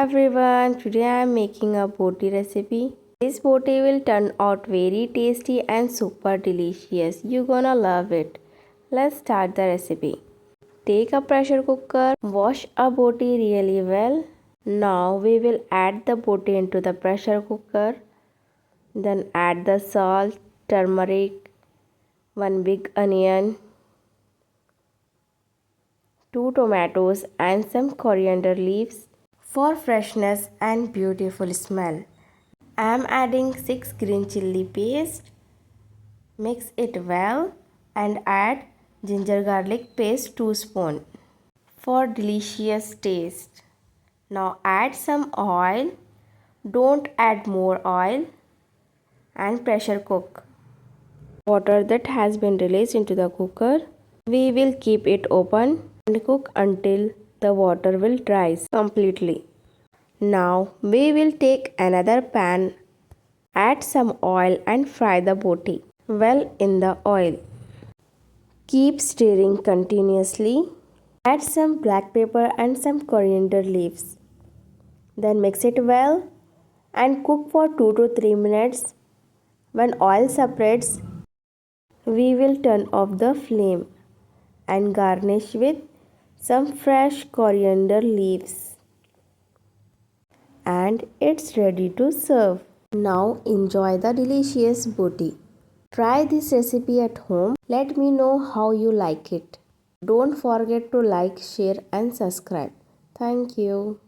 everyone, today I am making a boti recipe. This boti will turn out very tasty and super delicious. You're gonna love it. Let's start the recipe. Take a pressure cooker, wash a boti really well. Now we will add the boti into the pressure cooker. Then add the salt, turmeric, 1 big onion, 2 tomatoes and some coriander leaves for freshness and beautiful smell. I am adding 6 green chilli paste. Mix it well and add ginger garlic paste 2 spoon for delicious taste. Now add some oil. Don't add more oil and pressure cook. Water that has been released into the cooker. We will keep it open and cook until the water will dry completely. Now we will take another pan, add some oil and fry the boti well in the oil. Keep stirring continuously. Add some black pepper and some coriander leaves. Then mix it well and cook for 2 to 3 minutes. When oil separates, we will turn off the flame and garnish with some fresh coriander leaves. And it's ready to serve. Now enjoy the delicious boti. Try this recipe at home. Let me know how you like it. Don't forget to like, share and subscribe. Thank you.